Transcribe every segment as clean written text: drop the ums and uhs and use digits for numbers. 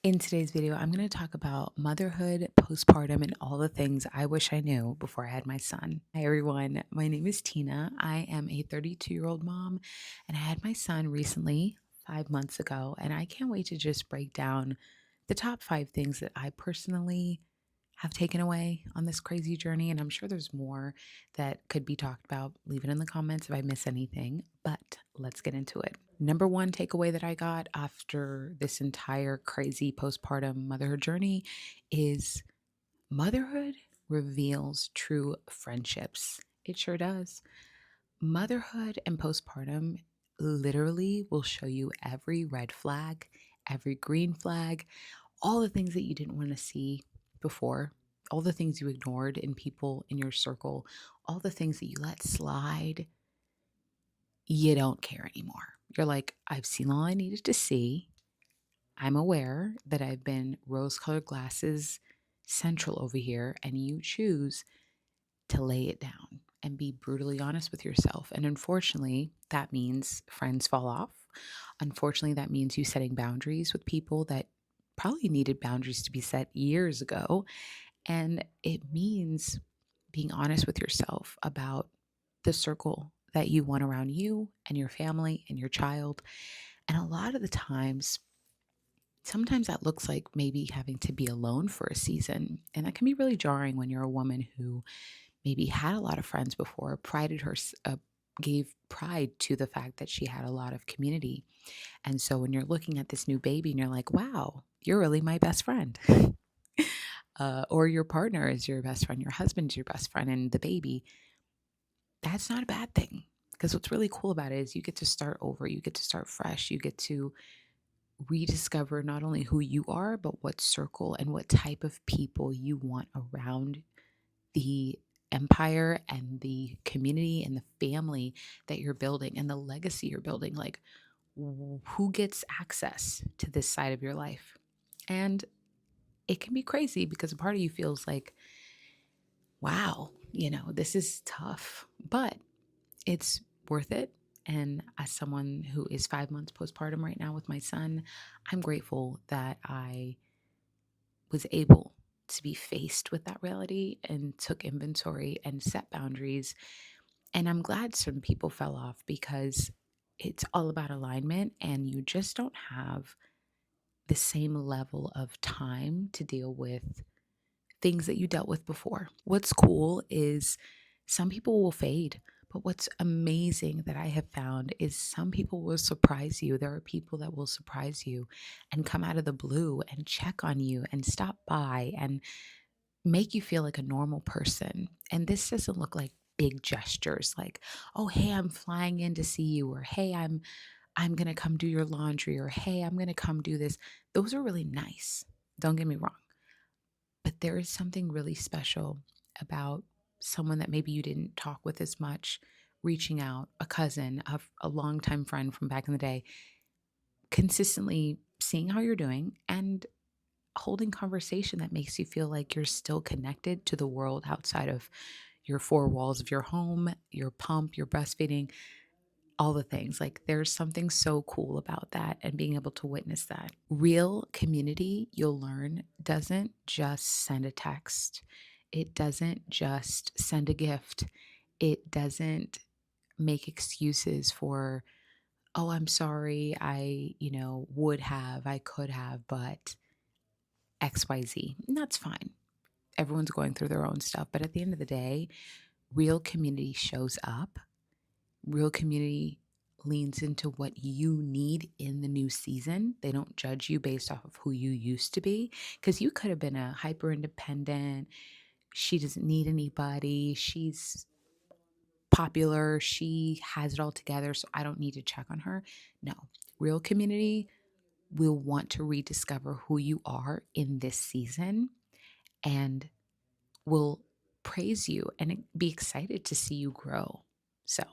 In today's video, I'm going to talk about motherhood, postpartum, and all the things I wish I knew before I had my son. Hi, everyone. My name is Tina. I am a 32-year-old mom, and I had my son recently, 5 months ago. And I can't wait to just break down the top five things that I personally have taken away on this crazy journey. And I'm sure there's more that could be talked about. Leave it in the comments if I miss anything, but let's get into it. Number one takeaway that I got after this entire crazy postpartum motherhood journey is motherhood reveals true friendships. It sure does. Motherhood and postpartum literally will show you every red flag, every green flag, all the things that you didn't want to see before, all the things you ignored in people in your circle, all the things that you let slide, you don't care anymore. You're like, I've seen all I needed to see. I'm aware that I've been rose colored glasses central over here, and you choose to lay it down and be brutally honest with yourself. And unfortunately, that means friends fall off. Unfortunately, that means you setting boundaries with people that probably needed boundaries to be set years ago. And it means being honest with yourself about the circle that you want around you and your family and your child. And a lot of the times, sometimes that looks like maybe having to be alone for a season. And that can be really jarring when you're a woman who maybe had a lot of friends before, gave pride to the fact that she had a lot of community. And so when you're looking at this new baby and you're like, wow, you're really my best friend. Or your partner is your best friend, your husband's your best friend, and the baby, that's not a bad thing. Because what's really cool about it is you get to start over, you get to start fresh, you get to rediscover not only who you are, but what circle and what type of people you want around the empire and the community and the family that you're building and the legacy you're building. Like, who gets access to this side of your life? And it can be crazy because a part of you feels like, wow, this is tough, but it's worth it. And as someone who is 5 months postpartum right now with my son, I'm grateful that I was able to be faced with that reality and took inventory and set boundaries. And I'm glad some people fell off because it's all about alignment and you just don't have the same level of time to deal with things that you dealt with before. What's cool is some people will fade, but what's amazing that I have found is some people will surprise you. There are people that will surprise you and come out of the blue and check on you and stop by and make you feel like a normal person. And this doesn't look like big gestures like, "Oh, hey, I'm flying in to see you," or "Hey, I'm going to come do your laundry," or "Hey, I'm going to come do this." Those are really nice. Don't get me wrong. But there is something really special about someone that maybe you didn't talk with as much, reaching out, a cousin, a longtime friend from back in the day, consistently seeing how you're doing and holding conversation that makes you feel like you're still connected to the world outside of your four walls of your home, your pump, your breastfeeding, all the things. Like there's something so cool about that and being able to witness that. Real community, you'll learn, doesn't just send a text. It doesn't just send a gift. It doesn't make excuses for, oh, I'm sorry, would have, I could have, but XYZ. And that's fine. Everyone's going through their own stuff. But at the end of the day, real community shows up. Real community leans into what you need in the new season. They don't judge you based off of who you used to be because you could have been a hyper independent. She doesn't need anybody. She's popular. She has it all together. So I don't need to check on her. No, real community will want to rediscover who you are in this season and will praise you and be excited to see you grow. So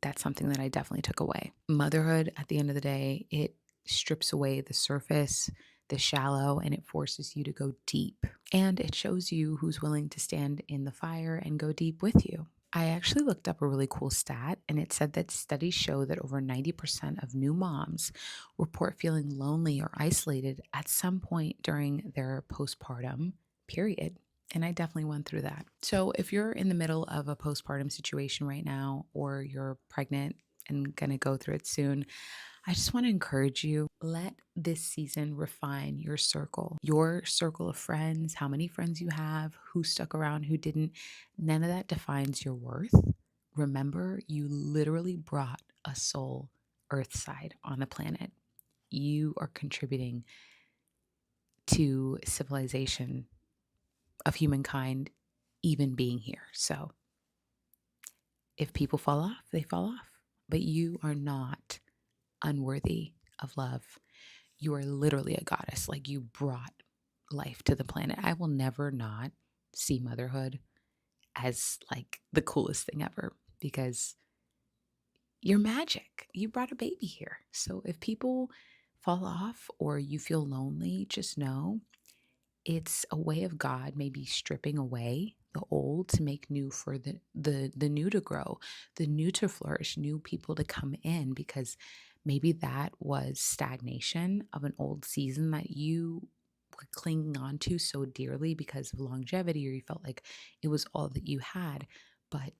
that's something that I definitely took away. Motherhood, at the end of the day, it strips away the surface, the shallow, and it forces you to go deep. And it shows you who's willing to stand in the fire and go deep with you. I actually looked up a really cool stat, and it said that studies show that over 90% of new moms report feeling lonely or isolated at some point during their postpartum period. And I definitely went through that. So, if you're in the middle of a postpartum situation right now, or you're pregnant and going to go through it soon, I just want to encourage you, let this season refine your circle of friends, how many friends you have, who stuck around, who didn't. None of that defines your worth. Remember, you literally brought a soul earthside on the planet. You are contributing to civilization of humankind even being here. So if people fall off, they fall off. But you are not unworthy of love. You are literally a goddess. Like, you brought life to the planet. I will never not see motherhood as like the coolest thing ever, because you're magic. You brought a baby here. So if people fall off or you feel lonely, just know it's a way of God maybe stripping away the old to make new for the new to grow, the new to flourish, new people to come in, because maybe that was stagnation of an old season that you were clinging on to so dearly because of longevity, or you felt like it was all that you had. But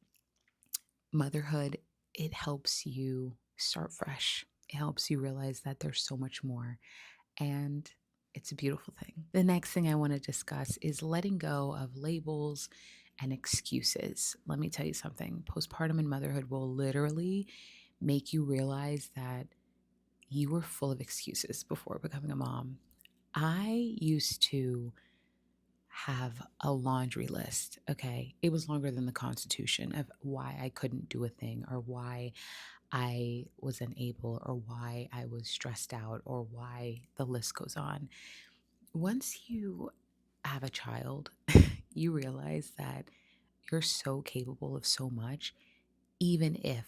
motherhood, it helps you start fresh. It helps you realize that there's so much more, and it's a beautiful thing. The next thing I want to discuss is letting go of labels and excuses. Let me tell you something: postpartum and motherhood will literally make you realize that you were full of excuses before becoming a mom. I used to have a laundry list, okay? It was longer than the Constitution, of why I couldn't do a thing, or why I was unable, or why I was stressed out, or why the list goes on. Once you have a child, you realize that you're so capable of so much, even if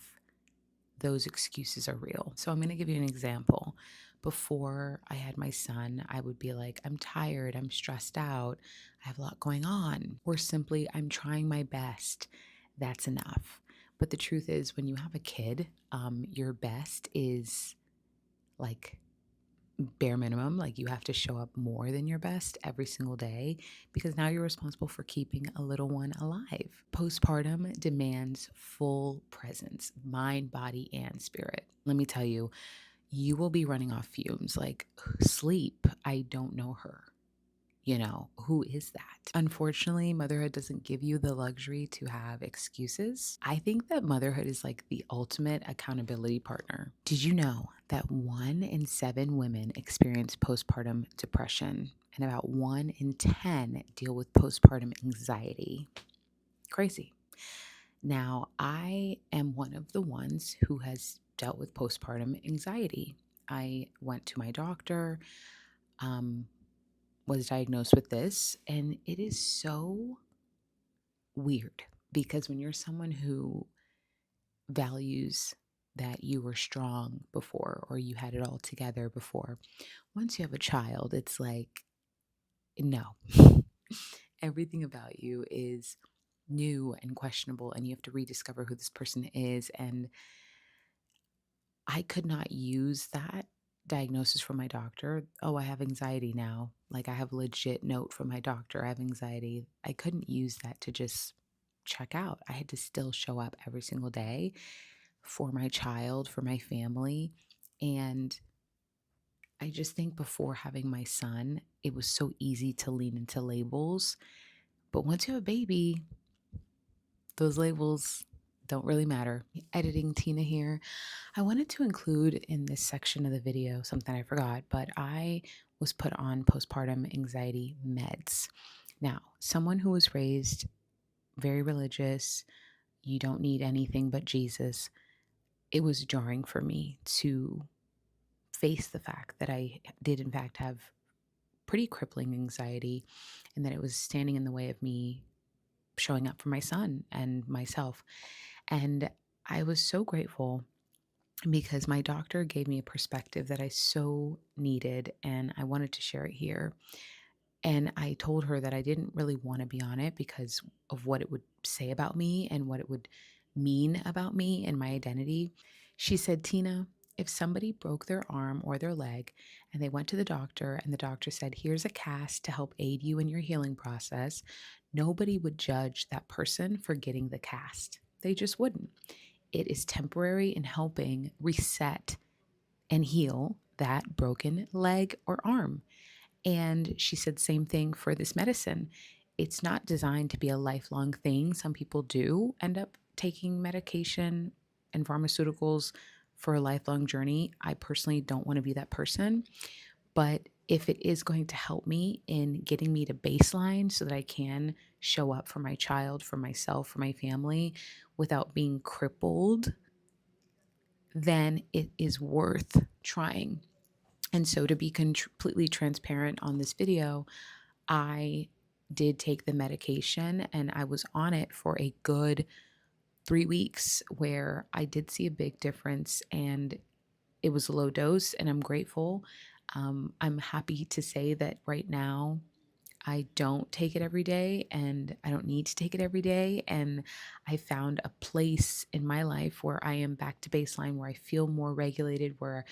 those excuses are real. So I'm going to give you an example. Before I had my son, I would be like, I'm tired, I'm stressed out, I have a lot going on, or simply, I'm trying my best. That's enough. But the truth is, when you have a kid, your best is like bare minimum. Like, you have to show up more than your best every single day, because now you're responsible for keeping a little one alive. Postpartum demands full presence, mind, body, and spirit. Let me tell you, you will be running off fumes. Like, sleep, I don't know her. Who is that? Unfortunately, motherhood doesn't give you the luxury to have excuses. I think that motherhood is like the ultimate accountability partner. Did you know that 1 in 7 women experience postpartum depression, and about 1 in 10 deal with postpartum anxiety? Crazy. Now, I am one of the ones who has dealt with postpartum anxiety. I went to my doctor. Was diagnosed with this, and it is so weird, because when you're someone who values that you were strong before, or you had it all together before, once you have a child, it's like, no. Everything about you is new and questionable, and you have to rediscover who this person is. And I could not use that diagnosis from my doctor. Oh, I have anxiety now. Like, I have a legit note from my doctor, I have anxiety. I couldn't use that to just check out. I had to still show up every single day for my child, for my family. And I just think before having my son, it was so easy to lean into labels. But once you have a baby, those labels don't really matter. Editing Tina here. I wanted to include in this section of the video something I forgot, but I was put on postpartum anxiety meds. Now, someone who was raised very religious, you don't need anything but Jesus, it was jarring for me to face the fact that I did, in fact, have pretty crippling anxiety, and that it was standing in the way of me showing up for my son and myself. And I was so grateful, because my doctor gave me a perspective that I so needed, and I wanted to share it here. And I told her that I didn't really want to be on it because of what it would say about me and what it would mean about me and my identity. She said, Tina, if somebody broke their arm or their leg and they went to the doctor and the doctor said, here's a cast to help aid you in your healing process, nobody would judge that person for getting the cast. They just wouldn't. It is temporary in helping reset and heal that broken leg or arm. And she said, same thing for this medicine. It's not designed to be a lifelong thing. Some people do end up taking medication and pharmaceuticals for a lifelong journey. I personally don't want to be that person. But if it is going to help me in getting me to baseline so that I can show up for my child, for myself, for my family without being crippled, then it is worth trying. And so, to be completely transparent on this video, I did take the medication and I was on it for a good 3 weeks where I did see a big difference and it was a low dose and I'm grateful. I'm happy to say that right now I don't take it every day and I don't need to take it every day. And I found a place in my life where I am back to baseline, where I feel more regulated, where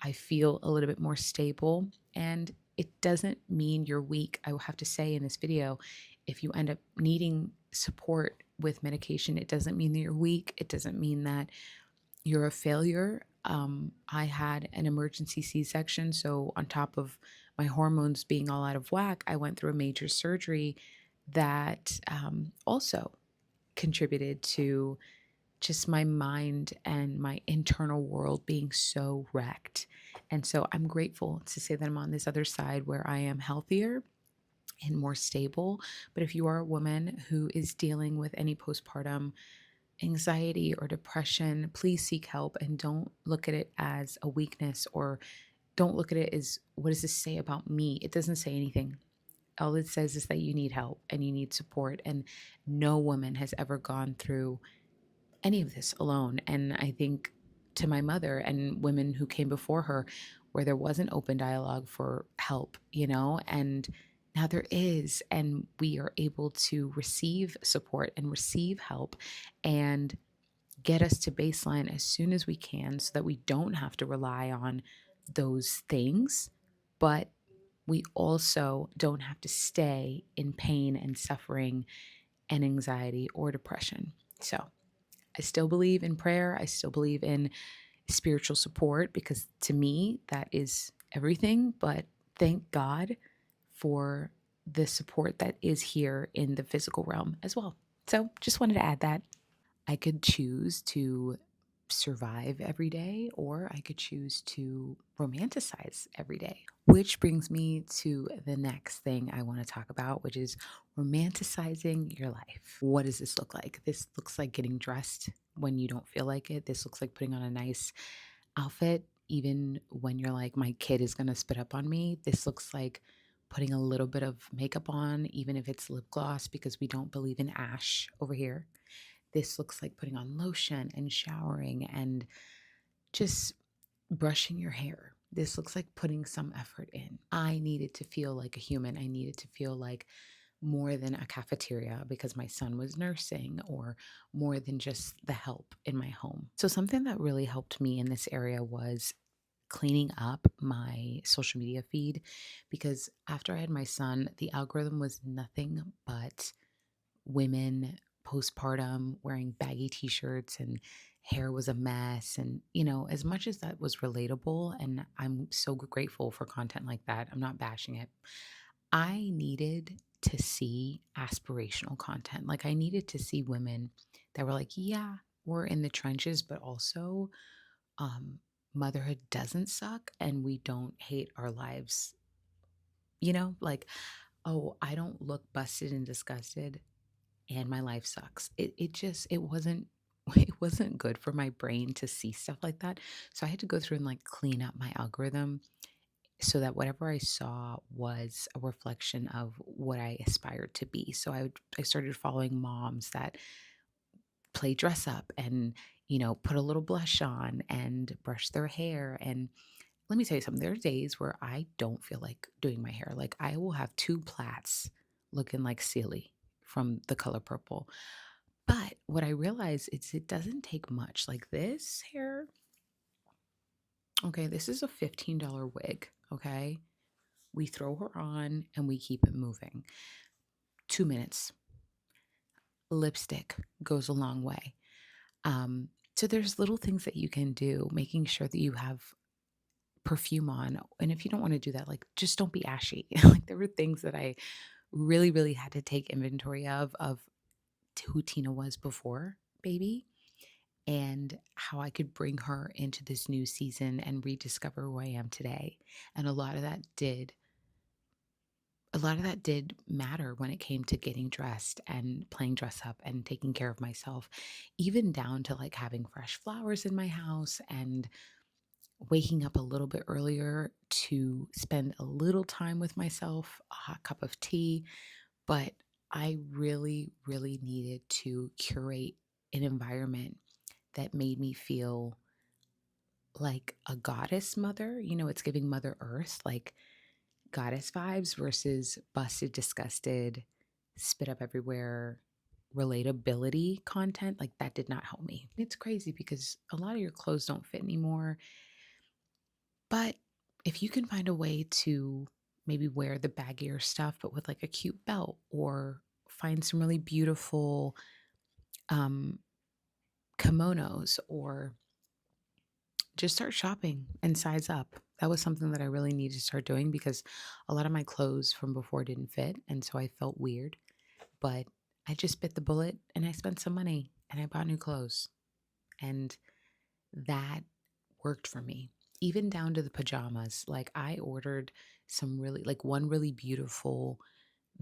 I feel a little bit more stable. And it doesn't mean you're weak. I will have to say in this video, if you end up needing support with medication, it doesn't mean that you're weak. It doesn't mean that you're a failure. I had an emergency C section. So, on top of my hormones being all out of whack, I went through a major surgery that also contributed to just my mind and my internal world being so wrecked. And so I'm grateful to say that I'm on this other side where I am healthier and more stable. But if you are a woman who is dealing with any postpartum anxiety or depression, please seek help and don't look at it as a weakness or don't look at it as what does this say about me? It doesn't say anything. All it says is that you need help and you need support. And no woman has ever gone through any of this alone. And I think to my mother and women who came before her, where there was an open dialogue for help, and now there is, and we are able to receive support and receive help and get us to baseline as soon as we can so that we don't have to rely on those things, but we also don't have to stay in pain and suffering and anxiety or depression. So, I still believe in prayer. I still believe in spiritual support because to me, that is everything. But thank God for the support that is here in the physical realm as well. So just wanted to add that. I could choose to survive every day, or I could choose to romanticize every day. Which brings me to the next thing I want to talk about, which is romanticizing your life. What does this look like? This looks like getting dressed when you don't feel like it. This looks like putting on a nice outfit, even when you're like, my kid is going to spit up on me. This looks like putting a little bit of makeup on, even if it's lip gloss, because we don't believe in ash over here. This looks like putting on lotion and showering and just brushing your hair. This looks like putting some effort in. I needed to feel like a human. I needed to feel like more than a cafeteria because my son was nursing or more than just the help in my home. So, something that really helped me in this area was cleaning up my social media feed because after I had my son, the algorithm was nothing but women postpartum wearing baggy t-shirts and hair was a mess. And as much as that was relatable, and I'm so grateful for content like that, I'm not bashing it. I needed to see aspirational content. Like I needed to see women that were like, yeah, we're in the trenches, but also um motherhood doesn't suck and we don't hate our lives. Like, oh, I don't look busted and disgusted and my life sucks. It wasn't it wasn't good for my brain to see stuff like that. So I had to go through and like clean up my algorithm so that whatever I saw was a reflection of what I aspired to be. So I started following moms that play dress up and put a little blush on and brush their hair and let me tell you something. There are days where I don't feel like doing my hair. Like I will have two plaits looking like Celie from The Color Purple. But what I realize is it doesn't take much. Like this hair, okay, this is a $15 wig, okay? We throw her on and we keep it moving. 2 minutes. Lipstick goes a long way. So there's little things that you can do, making sure that you have perfume on. And if you don't want to do that, like just don't be ashy. Like there were things that I really, really had to take inventory of who Tina was before baby and how I could bring her into this new season and rediscover who I am today. And a lot of that did matter when it came to getting dressed and playing dress up and taking care of myself, even down to like having fresh flowers in my house and waking up a little bit earlier to spend a little time with myself, a hot cup of tea. But I really, really needed to curate an environment that made me feel like a goddess mother. It's giving Mother Earth, like goddess vibes versus busted, disgusted, spit up everywhere, relatability content. Like that did not help me. It's crazy because a lot of your clothes don't fit anymore. But if you can find a way to maybe wear the baggier stuff, but with like a cute belt or find some really beautiful um, kimonos or just start shopping and size up. That was something that I really needed to start doing because a lot of my clothes from before didn't fit. And so I felt weird. But I just bit the bullet and I spent some money and I bought new clothes. And that worked for me, even down to the pajamas. Like I ordered some really, like one really beautiful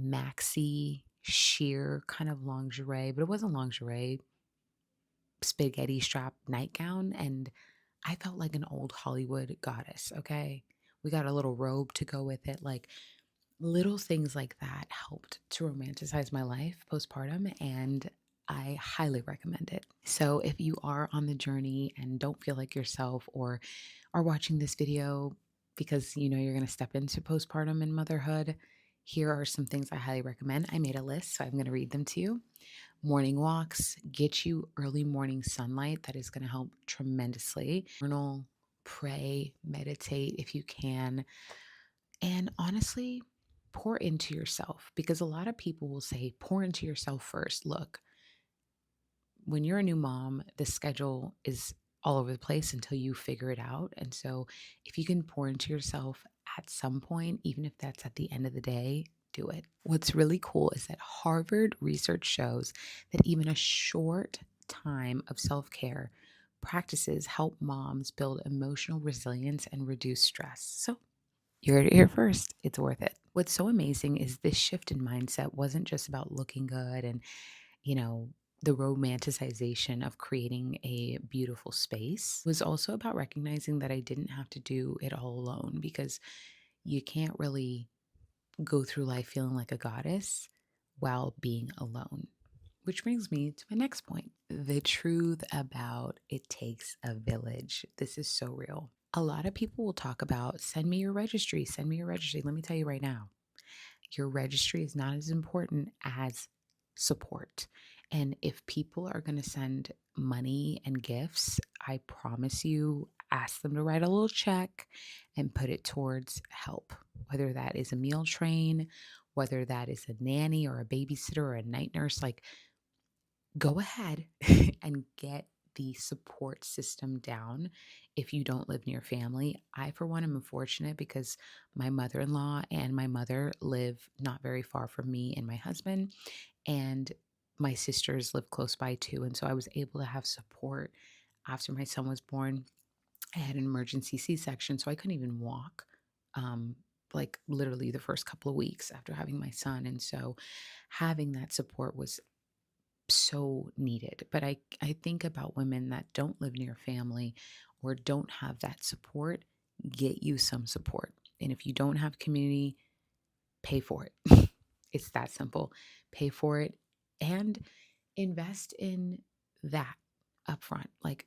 maxi sheer kind of lingerie, but it wasn't lingerie, spaghetti strap nightgown. And I felt like an old Hollywood goddess, okay? We got a little robe to go with it. Like little things like that helped to romanticize my life postpartum, and I highly recommend it. So if you are on the journey and don't feel like yourself or are watching this video because you know you're going to step into postpartum and motherhood, here are some things I highly recommend. I made a list, so I'm going to read them to you. Morning walks, get you early morning sunlight. That is going to help tremendously. Journal, pray, meditate if you can. And honestly, pour into yourself because a lot of people will say, pour into yourself first. Look, when you're a new mom, the schedule is all over the place until you figure it out. And so, if you can pour into yourself at some point, even if that's at the end of the day, do it. What's really cool is that Harvard research shows that even a short time of self care practices help moms build emotional resilience and reduce stress. So, you heard it here first. It's worth it. What's so amazing is this shift in mindset wasn't just about looking good and you know, the romanticization of creating a beautiful space. It was also about recognizing that I didn't have to do it all alone because you can't really go through life feeling like a goddess while being alone. Which brings me to my next point, the truth about it takes a village. This is so real. A lot of people will talk about send me your registry, send me your registry. Let me tell you right now, your registry is not as important as support. And if people are going to send money and gifts, I promise you, ask them to write a little check and put it towards help, whether that is a meal train, whether that is a nanny or a babysitter or a night nurse. Like, go ahead and get the support system down if you don't live near family. I, for one, am unfortunate because my mother in law and my mother live not very far from me and my husband, and my sisters live close by too. And so I was able to have support after my son was born. I had an emergency C section, so I couldn't even walk. Like literally the first couple of weeks after having my son. And so having that support was so needed. But I think about women that don't live near family or don't have that support, get you some support. And if you don't have community, pay for it. It's that simple. Pay for it and invest in that upfront. Like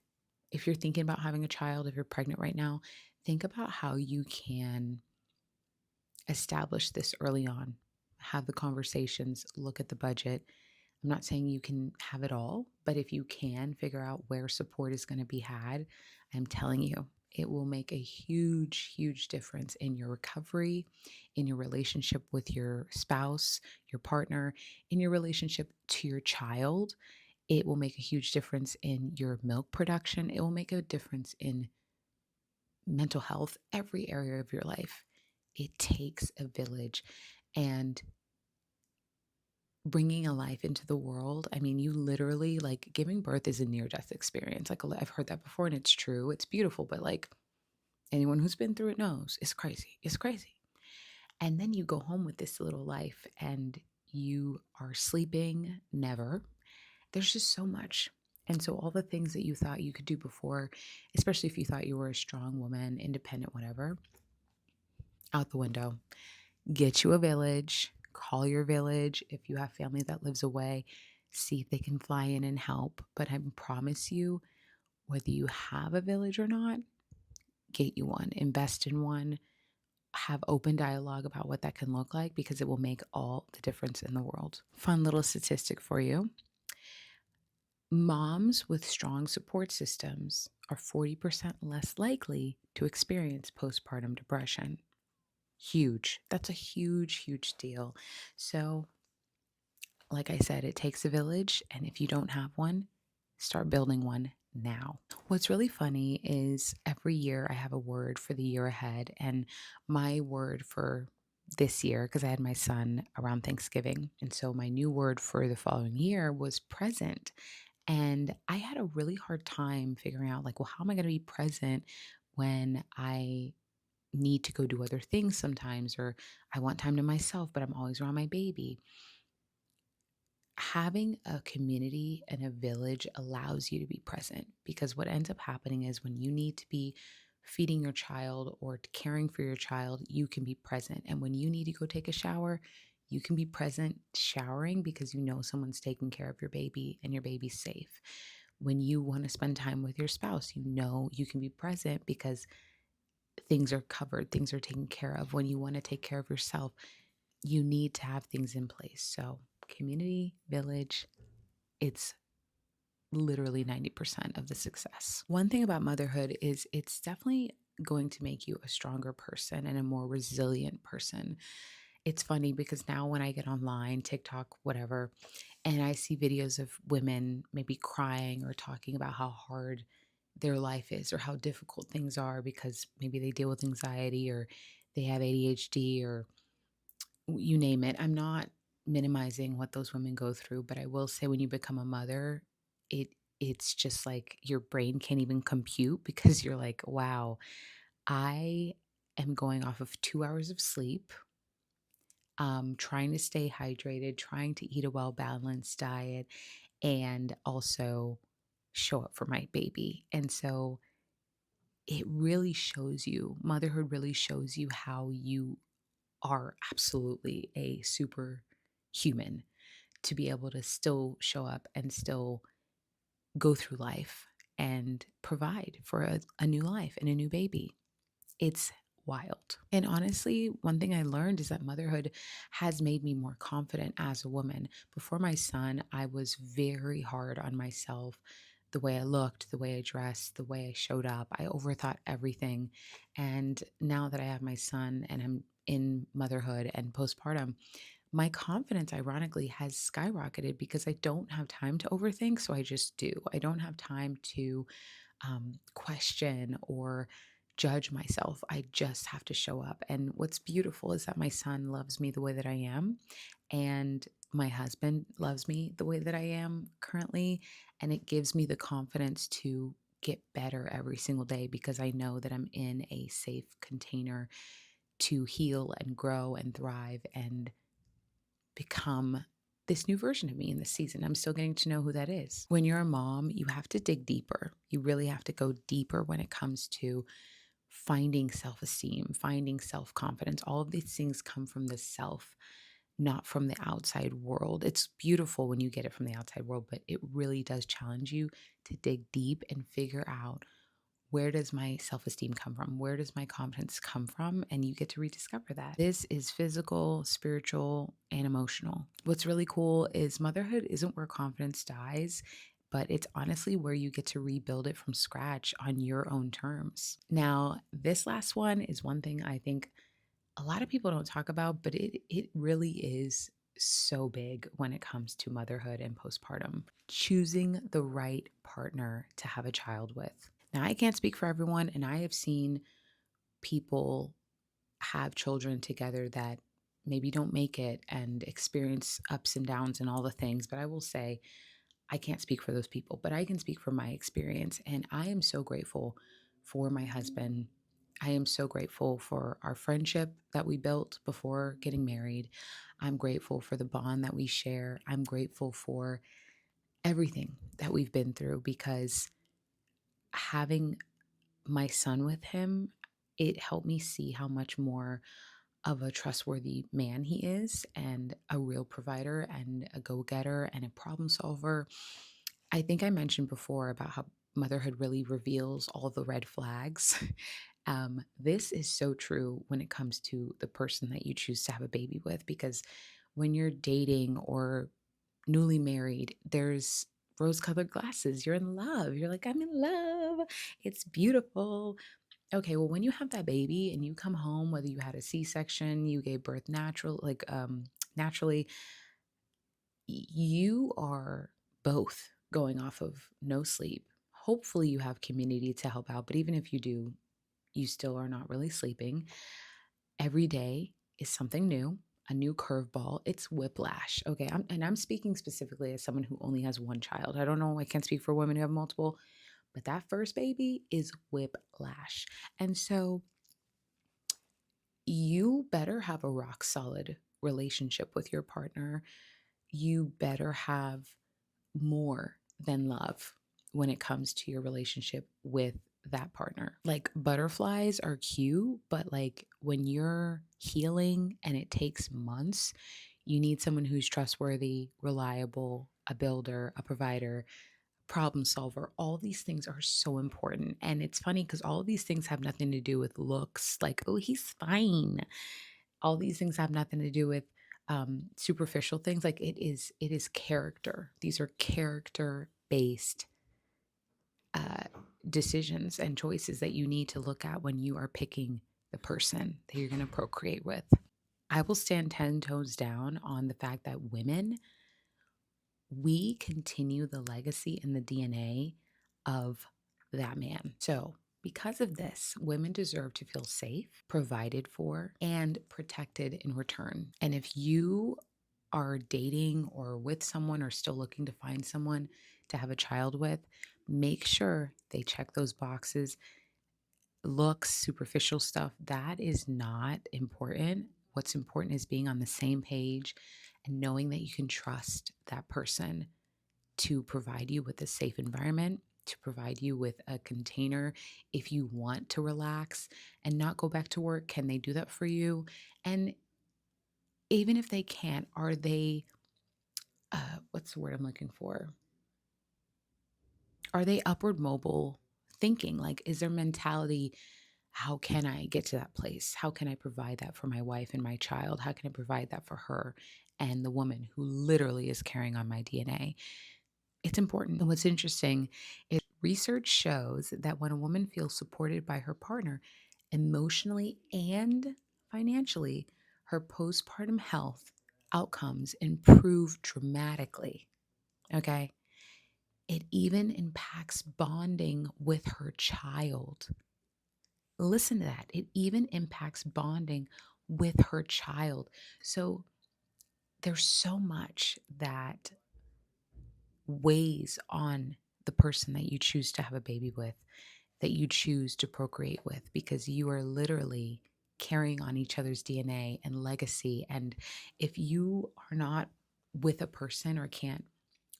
if you're thinking about having a child, if you're pregnant right now, Think about how you can establish this early on. Have the conversations, look at the budget. I'm not saying you can have it all, but if you can figure out where support is going to be had, I'm telling you, it will make a huge, huge difference in your recovery, in your relationship with your spouse, your partner, in your relationship to your child. It will make a huge difference in your milk production. It will make a difference in mental health, every area of your life. It takes a village. And bringing a life into the world, I mean, you literally like giving birth is a near death experience. Like I've heard that before and it's true. It's beautiful, but like anyone who's been through it knows it's crazy. It's crazy. And then you go home with this little life and you are sleeping never. There's just so much. And so all the things that you thought you could do before, especially if you thought you were a strong woman, independent, whatever, out the window. Get you a village, call your village. If you have family that lives away, see if they can fly in and help. But I promise you, whether you have a village or not, get you one, invest in one, have open dialogue about what that can look like because it will make all the difference in the world. Fun little statistic for you. Moms with strong support systems are 40% less likely to experience postpartum depression. Huge. That's a huge, huge deal. So, like I said, it takes a village. And if you don't have one, start building one now. What's really funny is every year I have a word for the year ahead. And my word for this year, because I had my son around Thanksgiving. And so my new word for the following year was present. And I had a really hard time figuring out, like, well, how am I going to be present when I need to go do other things sometimes, or I want time to myself, but I'm always around my baby? Having a community and a village allows you to be present because what ends up happening is when you need to be feeding your child or caring for your child, you can be present. And when you need to go take a shower, you can be present showering because you know someone's taking care of your baby and your baby's safe. When you want to spend time with your spouse, you know you can be present because things are covered, things are taken care of. When you want to take care of yourself, you need to have things in place. So, community, village, it's literally 90% of the success. One thing about motherhood is it's definitely going to make you a stronger person and a more resilient person. It's funny because now when I get online, TikTok, whatever, and I see videos of women maybe crying or talking about how hard their life is or how difficult things are because maybe they deal with anxiety or they have ADHD or you name it. I'm not minimizing what those women go through, but I will say when you become a mother, it's just like your brain can't even compute because you're like, wow, I am going off of 2 hours of sleep, trying to stay hydrated, trying to eat a well balanced diet, and also show up for my baby. And so it really shows you, motherhood really shows you how you are absolutely a superhuman to be able to still show up and still go through life and provide for a new life and a new baby. It's wild. And honestly, one thing I learned is that motherhood has made me more confident as a woman. Before my son, I was very hard on myself. The way I looked, the way I dressed, the way I showed up. I overthought everything. And now that I have my son and I'm in motherhood and postpartum, my confidence ironically has skyrocketed because I don't have time to overthink. So I just do. I don't have time to question or judge myself. I just have to show up. And what's beautiful is that my son loves me the way that I am. And my husband loves me the way that I am currently. And it gives me the confidence to get better every single day because I know that I'm in a safe container to heal and grow and thrive and become this new version of me in this season. I'm still getting to know who that is. When you're a mom, you have to dig deeper. You really have to go deeper when it comes to finding self esteem, finding self confidence. All of these things come from the self, not from the outside world. It's beautiful when you get it from the outside world, but it really does challenge you to dig deep and figure out where does my self esteem come from? Where does my confidence come from? And you get to rediscover that. This is physical, spiritual, and emotional. What's really cool is motherhood isn't where confidence dies, but it's honestly where you get to rebuild it from scratch on your own terms. Now, this last one is one thing I think a lot of people don't talk about, but it really is so big when it comes to motherhood and postpartum. Choosing the right partner to have a child with. Now, I can't speak for everyone, and I have seen people have children together that maybe don't make it and experience ups and downs and all the things. But I will say, I can't speak for those people, but I can speak from my experience. And I am so grateful for my husband. I am so grateful for our friendship that we built before getting married. I'm grateful for the bond that we share. I'm grateful for everything that we've been through because having my son with him, it helped me see how much more of a trustworthy man he is and a real provider and a go-getter and a problem solver. I think I mentioned before about how motherhood really reveals all the red flags. This is so true when it comes to the person that you choose to have a baby with, because when you're dating or newly married, there's rose colored glasses. You're in love. You're like, I'm in love. It's beautiful. Okay, well, when you have that baby and you come home, whether you had a C-section, you gave birth naturally, you are both going off of no sleep. Hopefully, you have community to help out, but even if you do, you still are not really sleeping. Every day is something new, a new curveball. It's whiplash. Okay, I'm speaking specifically as someone who only has one child. I don't know, I can't speak for women who have multiple, but that first baby is whiplash. And so you better have a rock solid relationship with your partner. You better have more than love when it comes to your relationship with that partner. Like butterflies are cute, but like when you're healing and it takes months, you need someone who's trustworthy, reliable, a builder, a provider, problem solver. All these things are so important. And it's funny because all of these things have nothing to do with looks, like, oh, he's fine. All these things have nothing to do with superficial things. Like it is character. These are character based uh, decisions and choices that you need to look at when you are picking the person that you're going to procreate with. I will stand 10 toes down on the fact that women, we continue the legacy and the DNA of that man. So, because of this, women deserve to feel safe, provided for, and protected in return. And if you are dating or with someone or still looking to find someone to have a child with, make sure they check those boxes. Looks, superficial stuff, that is not important. What's important is being on the same page and knowing that you can trust that person to provide you with a safe environment, to provide you with a container if you want to relax and not go back to work. Can they do that for you? And even if they can't, are they, what's the word I'm looking for? Are they upward mobile thinking? Like, is their mentality, how can I get to that place? How can I provide that for my wife and my child? How can I provide that for her and the woman who literally is carrying on my DNA? It's important. And what's interesting is research shows that when a woman feels supported by her partner emotionally and financially, her postpartum health outcomes improve dramatically. Okay. It even impacts bonding with her child. Listen to that. It even impacts bonding with her child. So there's so much that weighs on the person that you choose to have a baby with, that you choose to procreate with, because you are literally carrying on each other's DNA and legacy. And if you are not with a person or can't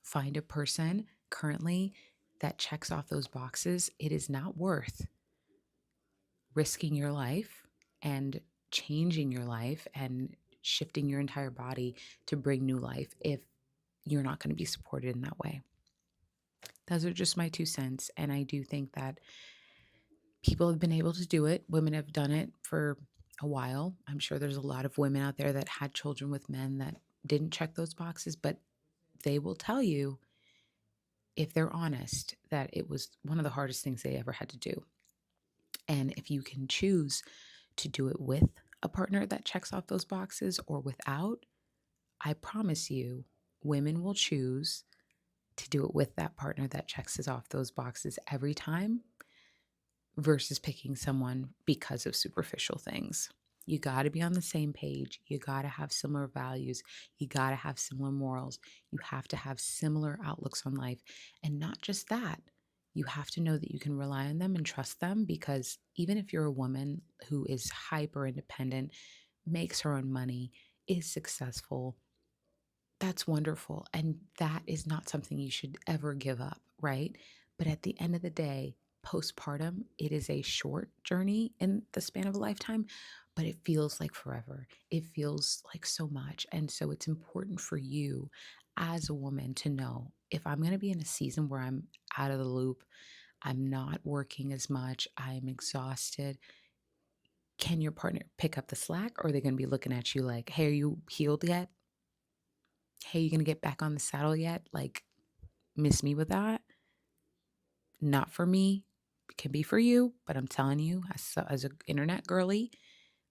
find a person currently that checks off those boxes, it is not worth risking your life and changing your life and shifting your entire body to bring new life if you're not going to be supported in that way. Those are just my 2 cents. And I do think that People have been able to do it. Women have done it for a while. I'm sure there's a lot of women out there that had children with men that didn't check those boxes, but they will tell you, if they're honest, that it was one of the hardest things they ever had to do. And if you can choose to do it with a partner that checks off those boxes or without, I promise you, women will choose to do it with that partner that checks us off those boxes every time versus picking someone because of superficial things. You got to be on the same page. You got to have similar values. You got to have similar morals. You have to have similar outlooks on life. And not just that, you have to know that you can rely on them and trust them, because even if you're a woman who is hyper independent, makes her own money, is successful, that's wonderful. And that is not something you should ever give up, right? But at the end of the day, postpartum, it is a short journey in the span of a lifetime, but it feels like forever. It feels like so much. And so it's important for you as a woman to know, if I'm going to be in a season where I'm out of the loop, I'm not working as much, I'm exhausted, can your partner pick up the slack, or are they going to be looking at you like, hey, are you healed yet? Hey, you gonna get back on the saddle yet? Like, miss me with that? Not for me. It can be for you, but I'm telling you, as an internet girly,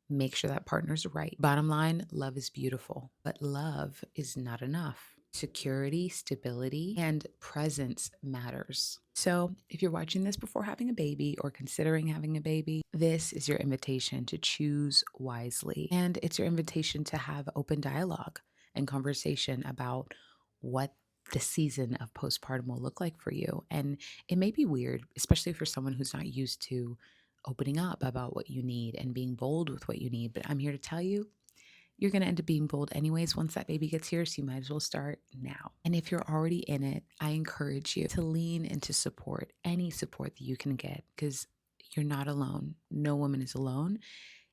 make sure that partner's right. Bottom line, love is beautiful, but love is not enough. Security, stability, and presence matters. So, if you're watching this before having a baby or considering having a baby, this is your invitation to choose wisely. And it's your invitation to have open dialogue and conversation about what the season of postpartum will look like for you. And it may be weird, especially for someone who's not used to opening up about what you need and being bold with what you need. But I'm here to tell you, you're going to end up being bold anyways once that baby gets here. So you might as well start now. And if you're already in it, I encourage you to lean into support, any support that you can get, because you're not alone. No woman is alone.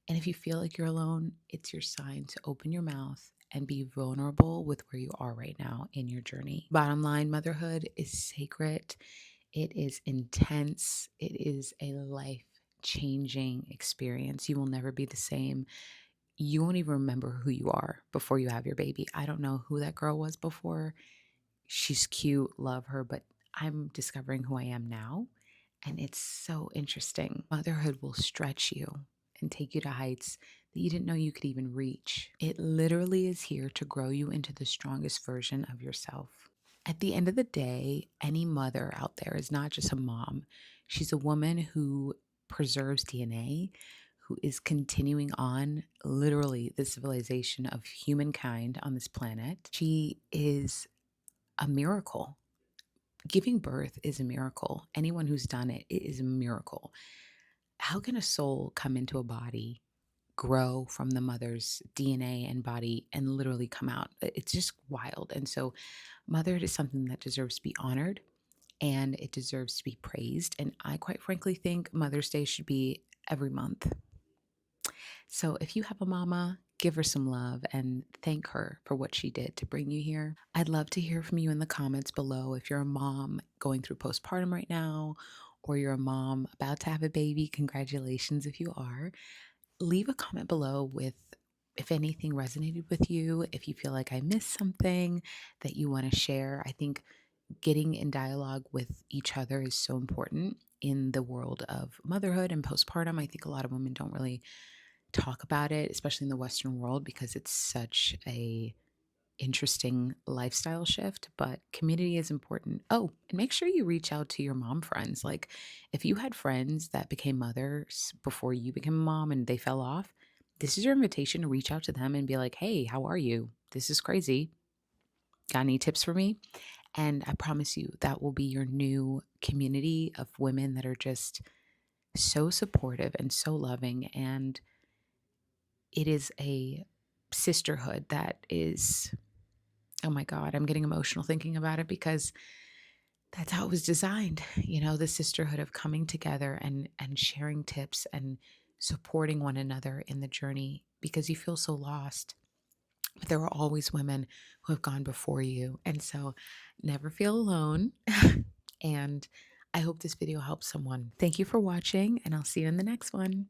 And if you feel like you're alone, it's your sign to open your mouth and be vulnerable with where you are right now in your journey. Bottom line, motherhood is sacred. It is intense. It is a life changing experience. You will never be the same. You won't even remember who you are before you have your baby. I don't know who that girl was before. She's cute, love her, but I'm discovering who I am now. And it's so interesting. Motherhood will stretch you and take you to heights that you didn't know you could even reach. It literally is here to grow you into the strongest version of yourself. At the end of the day, any mother out there is not just a mom. She's a woman who preserves DNA, who is continuing on literally the civilization of humankind on this planet. She is a miracle. Giving birth is a miracle. Anyone who's done it, it is a miracle. How can a soul come into a body, grow from the mother's DNA and body, and literally come out? It's just wild. And so, motherhood is something that deserves to be honored and it deserves to be praised. And I quite frankly think Mother's Day should be every month. So if you have a mama, give her some love and thank her for what she did to bring you here. I'd love to hear from you in the comments below. If you're a mom going through postpartum right now, or you're a mom about to have a baby, congratulations if you are. Leave a comment below with if anything resonated with you, if you feel like I missed something that you want to share. I think getting in dialogue with each other is so important in the world of motherhood and postpartum. I think a lot of women don't really talk about it, especially in the Western world, because it's such a interesting lifestyle shift, but community is important. Oh, and make sure you reach out to your mom friends. Like if you had friends that became mothers before you became a mom and they fell off, this is your invitation to reach out to them and be like, hey, how are you? This is crazy. Got any tips for me? And I promise you that will be your new community of women that are just so supportive and so loving. And it is a sisterhood that is, oh my God, I'm getting emotional thinking about it, because that's how it was designed. You know, the sisterhood of coming together and sharing tips and supporting one another in the journey, because you feel so lost. But there are always women who have gone before you. And so never feel alone. And I hope this video helps someone. Thank you for watching, and I'll see you in the next one.